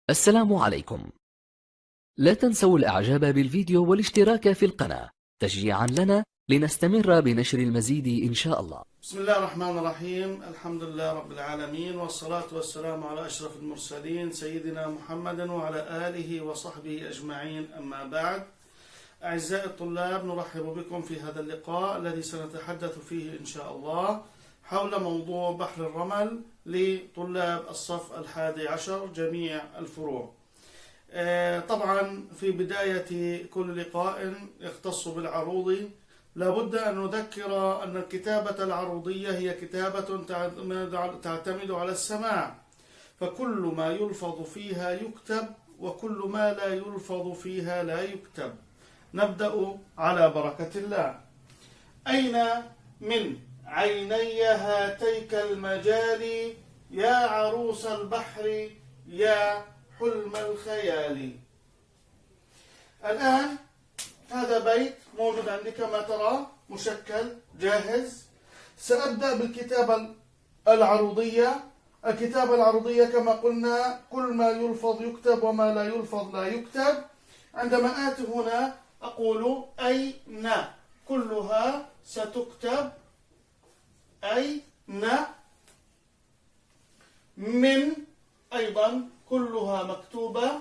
السلام عليكم. لا تنسوا الإعجاب بالفيديو والاشتراك في القناة تشجيعا لنا لنستمر بنشر المزيد إن شاء الله. بسم الله الرحمن الرحيم. الحمد لله رب العالمين، والصلاة والسلام على أشرف المرسلين سيدنا محمد وعلى آله وصحبه أجمعين، أما بعد. أعزائي الطلاب، نرحب بكم في هذا اللقاء الذي سنتحدث فيه إن شاء الله حول موضوع بحر الرمل لطلاب الصف 11 جميع الفروع. طبعا في بداية كل لقاء يختص بالعروض لابد أن نذكر أن الكتابة العروضية هي كتابة تعتمد على السماع، فكل ما يلفظ فيها يكتب وكل ما لا يلفظ فيها لا يكتب. نبدأ على بركة الله. أين من عيني هاتيك المجال يا عروس البحر يا حلم الخيال. الآن هذا بيت موجود عندي كما ترى مشكل جاهز. سأبدأ بالكتابة العروضية. الكتابة العروضية كما قلنا كل ما يلفظ يكتب وما لا يلفظ لا يكتب. عندما آتي هنا أقول أين، كلها ستكتب أين. من أيضا كلها مكتوبة.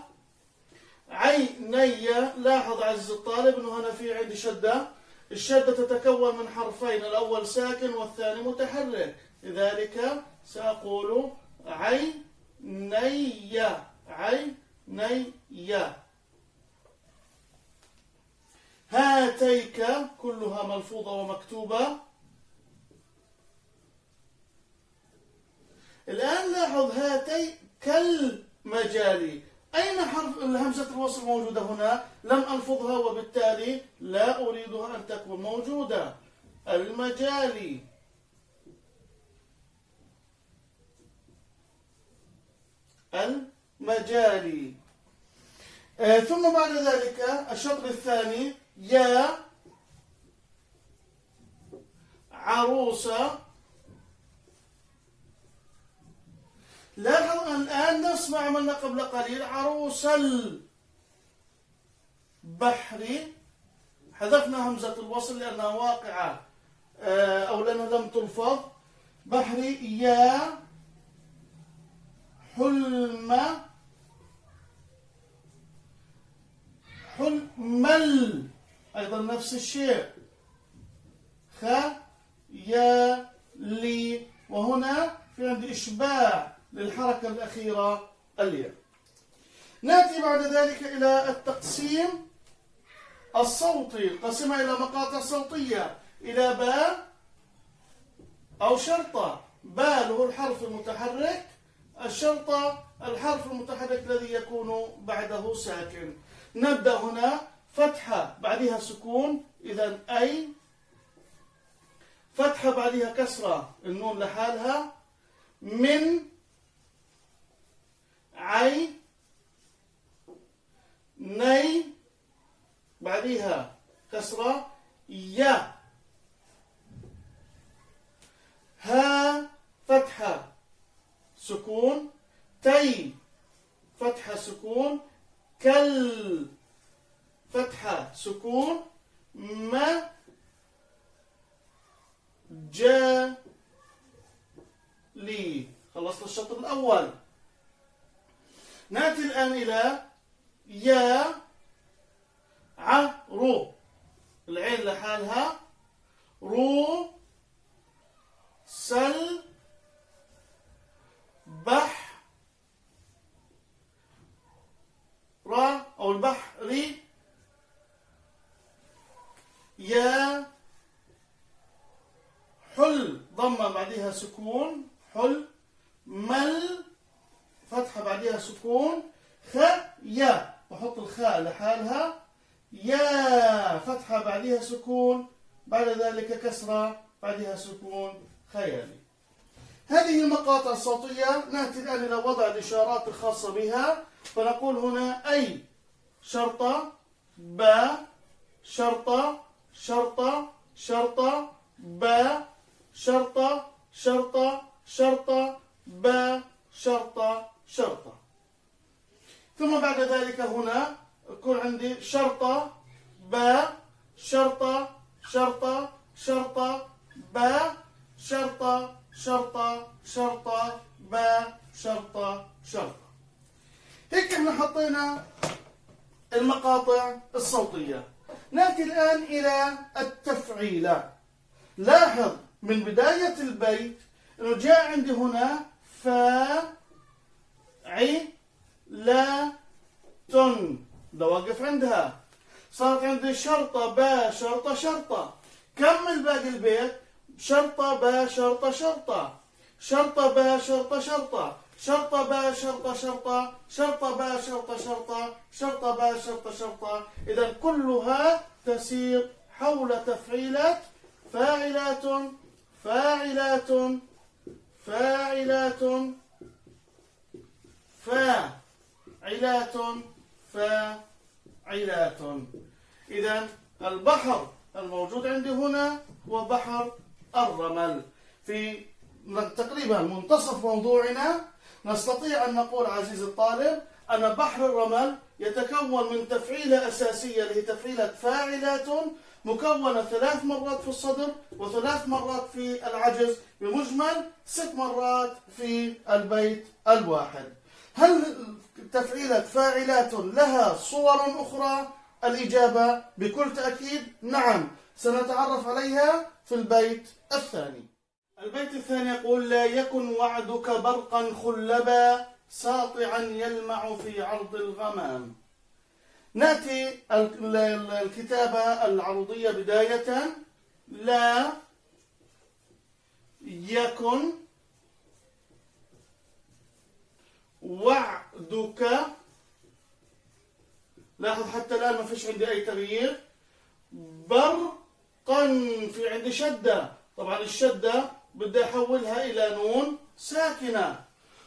عيني، لاحظ عزيزي الطالب أنه هنا في عندي شدة. الشدة تتكون من حرفين، الأول ساكن والثاني متحرك، لذلك سأقول عيني. عيني. هاتيك كلها ملفوظة ومكتوبة. الآن لاحظ هاتي كالمجال. أين حرف الهمزة الوصل موجودة هنا؟ لم ألفظها وبالتالي لا أريدها أن تكون موجودة. المجال. المجال. ثم بعد ذلك الشطر الثاني يا عروسة. لاحظ الآن نفس ما عملنا قبل قليل، عروس البحر حذفنا همزة الوصل لأنها واقعة أو لأنها لم تلفظ. بحري يا حلم حلمل، أيضا نفس الشيء. يا لي، وهنا في عندي إشباع للحركة الأخيرة الياء. نأتي بعد ذلك إلى التقسيم الصوتي. قسمها إلى مقاطع صوتية، إلى باء أو شرطة. باء هو الحرف المتحرك، الشرطة الحرف المتحرك الذي يكون بعده ساكن. نبدأ هنا فتحة بعدها سكون، إذن أي. فتحة بعدها كسرة، النون لحالها. من عي ني بعدها كسرة. يا ها فتحة سكون. تي فتحة سكون. كل فتحة سكون. ما جا لي. خلصت الشطر الأول. نأتي الآن إلى يا عرو، العين لحالها. رو سل بح را أو البحر. يا حل ضمة بعدها سكون. حل مل فتحة بعدها سكون. يا بحط الخاء لحالها. يا فتحة بعدها سكون، بعد ذلك كسرة بعدها سكون. خيالي. هذه المقاطع الصوتية. نأتي الآن إلى وضع الإشارات الخاصة بها. فنقول هنا أي شرطة، با شرطة، شرطة شرطة، با شرطة شرطة شرطة، با شرطة شرطة. ثم بعد ذلك هنا يكون عندي شرطة باء شرطة شرطة شرطة باء شرطة شرطة شرطة باء شرطة شرطة. هيك احنا حطينا المقاطع الصوتية. نأتي الآن إلى التفعيلة. لاحظ من بداية البيت انه جاء عندي هنا لا تن، بوقف عندها. صارت عندي شرطة با شرطة شرطة. كمل باقي البيت شرطة با شرطة شرطة شرطة با شرطة شرطة شرطة با شرطة شرطة شرطة با شرطة شرطة شرطة با شرطة شرطة. إذا كلها تسير حول تفعيلة فاعلات فاعلات فاعلات فاعلات فاعلات. إذا البحر الموجود عندي هنا هو بحر الرمل. في تقريبا منتصف موضوعنا نستطيع أن نقول عزيزي الطالب أن بحر الرمل يتكون من تفعيلة أساسية اللي هي تفعيلة فاعلات مكونة 3 مرات في الصدر و3 مرات في العجز، بمجمل 6 مرات في البيت الواحد. هل تفعيلة فاعلات لها صور أخرى؟ الإجابة بكل تأكيد نعم، سنتعرف عليها في البيت الثاني. البيت الثاني يقول: لا يكن وعدك برقا خلبا ساطعا يلمع في عرض الغمام. نأتي الكتابة العرضية بداية: لا يكن وعدك. لاحظ حتى الآن ما فيش عندي أي تغيير. برقا في عندي شدة، طبعا الشدة بدي أحولها إلى نون ساكنة.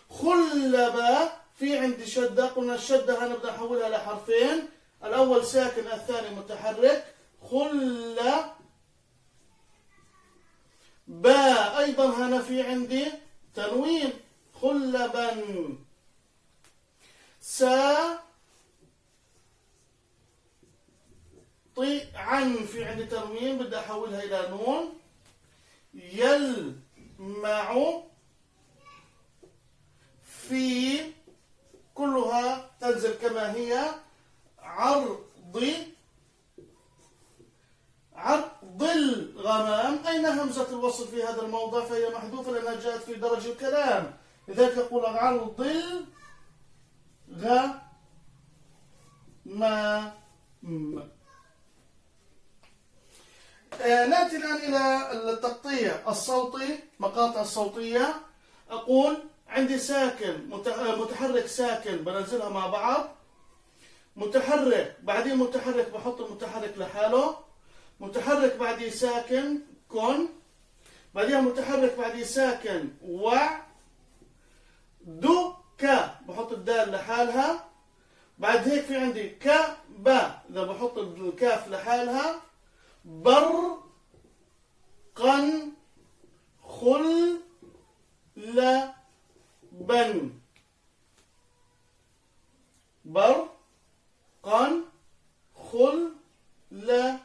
خلبة في عندي شدة، قلنا الشدة هنا بدي أحولها لحرفين، الأول ساكن الثاني متحرك. خلبة باء أيضا هنا في عندي تنوين خلبا. طيعا في عندي تنوين بدي أحولها إلى نون. يلمع في كلها تنزل كما هي. عرض الغمام. أين همزة الوصل في هذا الموضع؟ فهي محذوفة لأنها جاءت في درج الكلام، لذلك يقول عرض الغمام. نأتي الآن إلى التقطيع الصوتي، مقاطع الصوتية. أقول عندي ساكن متحرك ساكن بنزلها مع بعض. متحرك بعدين متحرك بحط المتحرك لحاله. متحرك بعديه ساكن كن. بعدين متحرك بعديه ساكن ك بحط الدال لحالها. بعد هيك في عندي با إذا بحط الكاف لحالها. برقا خلبا. برقا خلبا.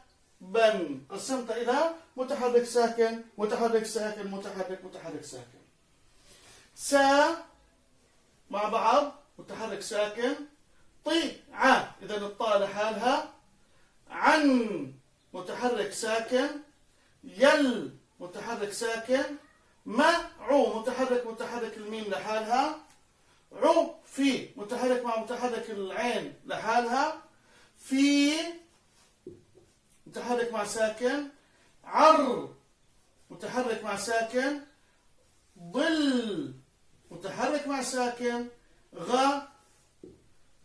قسمت إلى متحرك ساكن متحرك ساكن متحرك متحرك ساكن. مع بعض متحرك ساكن. إذا الطاء لحالها. عن متحرك ساكن. يل متحرك ساكن. متحرك الميم لحالها. في متحرك مع متحرك العين لحالها. في متحرك مع ساكن. متحرك مع ساكن. ظل متحرك مع ساكن.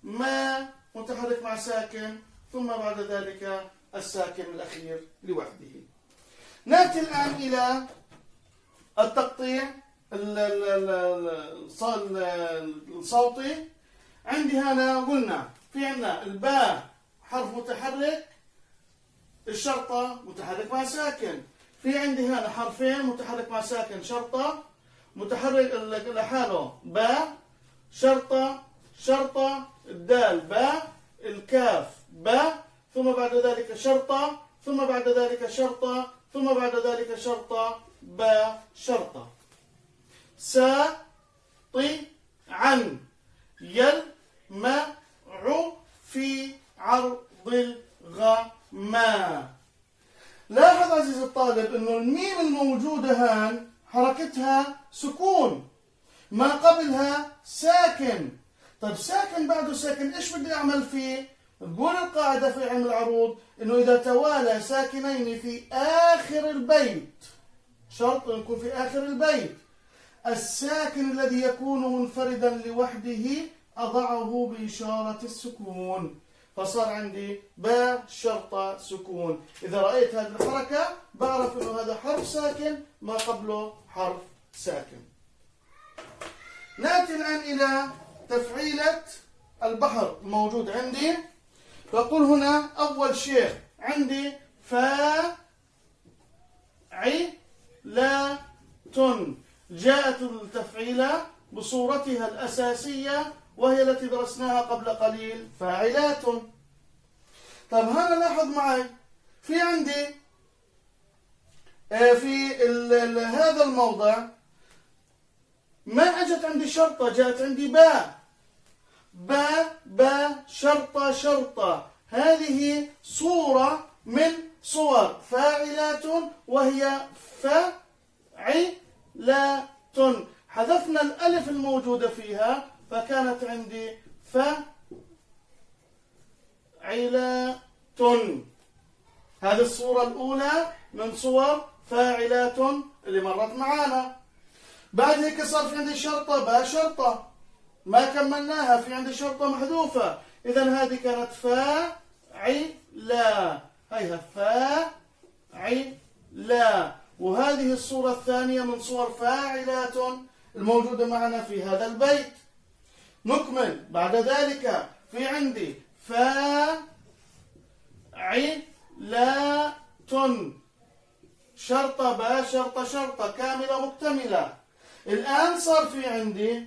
ما متحرك مع ساكن، ثم بعد ذلك الساكن الأخير لوحده. نأتي الآن إلى التقطيع الصوتي. عندي هنا قلنا في عندنا الباء حرف متحرك، الشرطة متحرك مع ساكن. في عندي هنا حرفين متحرك مع ساكن شرطة، متحرك لحاله باء شرطة شرطة، الدال باء، الكاف باء، ثم بعد ذلك شرطة، ثم بعد ذلك شرطة، ثم بعد ذلك شرطة، باء شرطة. ساطعا يلمع في عرض الغمام. لاحظ عزيزي الطالب انه الميم الموجودة هان حركتها سكون، ما قبلها ساكن. طيب ساكن بعده ساكن، ايش بدي اعمل فيه؟ تقول القاعدة في علم العروض انه اذا توالى ساكنين في اخر البيت، شرط يكون في اخر البيت، الساكن الذي يكون منفردا لوحده اضعه باشارة السكون، فصار عندي باء شرطة سكون. إذا رأيت هذه الحركة بعرف أنه هذا حرف ساكن ما قبله حرف ساكن. نأتي الآن إلى تفعيلة البحر الموجود عندي. فأقول هنا أول شيء عندي فاعلة، جاءت التفعيلة بصورتها الأساسية وهي التي درسناها قبل قليل، فاعلات. طب هنا لاحظ معي في عندي في هذا الموضع ما اجت عندي شرطة، جاءت عندي باء، باء شرطة شرطة. هذه صورة من صور فاعلات وهي فاعلات. حذفنا الألف الموجودة فيها فكانت عندي فاعلات. هذه الصورة الأولى من صور فاعلات اللي مرت معانا. بعد هيك صار في عندي شرطة، باء شرطة ما كملناها، في عندي شرطة محذوفة، إذا هذه كانت فاعلة، هيها فاعلة. وهذه الصورة الثانية من صور فاعلات الموجودة معنا في هذا البيت. نكمل بعد ذلك في عندي فاعلات شرطة، باء شرطة شرطة كاملة مكتملة. الآن صار في عندي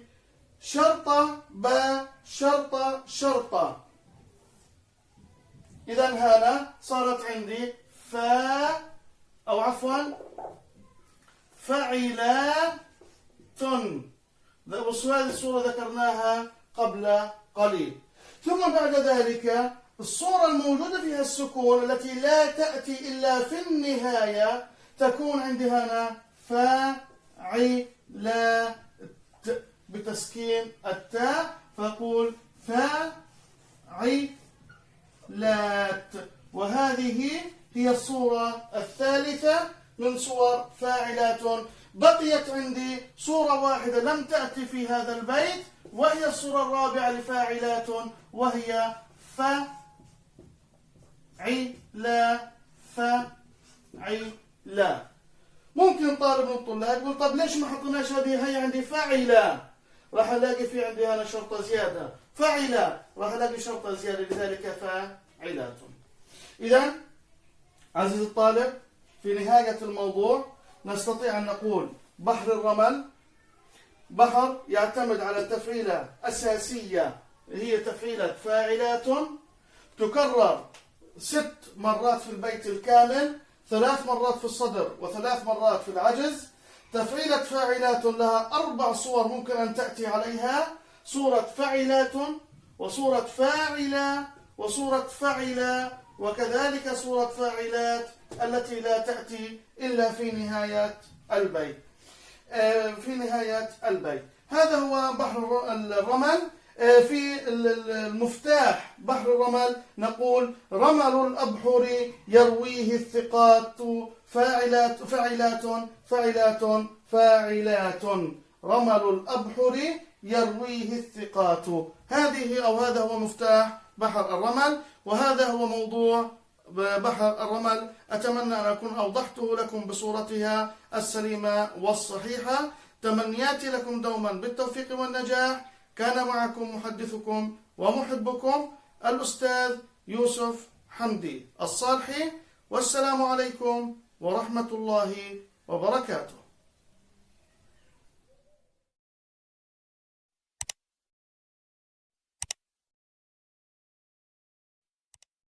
شرطة، باء شرطة شرطة. إذا هنا صارت عندي فاعلات. هذه الصورة ذكرناها قبل قليل. ثم بعد ذلك الصورة الموجودة فيها السكون التي لا تأتي إلا في النهاية تكون عندي هنا فاعلات بتسكين التاء، فأقول فاعلات. وهذه هي الصورة الثالثة من صور فاعلات. بقيت عندي صورة واحدة لم تأتي في هذا البيت وهي الصورة الرابعة لفاعلات وهي فاعلة. ممكن طالب من الطلاب يقول طب ليش ما حطيناش هذه؟ هي عندي فاعلة، راح الاقي في عندي هنا شرطة زيادة، فاعلة راح الاقي شرطة زيادة، لذلك فاعلات. إذا عزيزي الطالب في نهاية الموضوع نستطيع أن نقول بحر الرمل بحر يعتمد على تفعيلة أساسية هي تفعيلة فاعلات، تكرر 6 مرات في البيت الكامل، 3 مرات في الصدر و3 مرات في العجز. تفعيلة فاعلات لها 4 صور ممكن أن تأتي عليها: صورة فعلات، وصورة فاعلة، وصورة فعلة، وكذلك صورة فاعلات التي لا تأتي إلا في نهاية البيت. هذا هو بحر الرمل. في المفتاح بحر الرمل نقول رمل الأبحر يرويه الثقات فاعلات فاعلات فاعلات فاعلات. رمل الأبحر يرويه الثقات. هذا هو مفتاح بحر الرمل، وهذا هو موضوع بحر الرمل. أتمنى أن أكون أوضحته لكم بصورتها السليمة والصحيحة. تمنياتي لكم دوما بالتوفيق والنجاح. كان معكم محدثكم ومحبكم الأستاذ يوسف حمدي الصالحي، والسلام عليكم ورحمة الله وبركاته.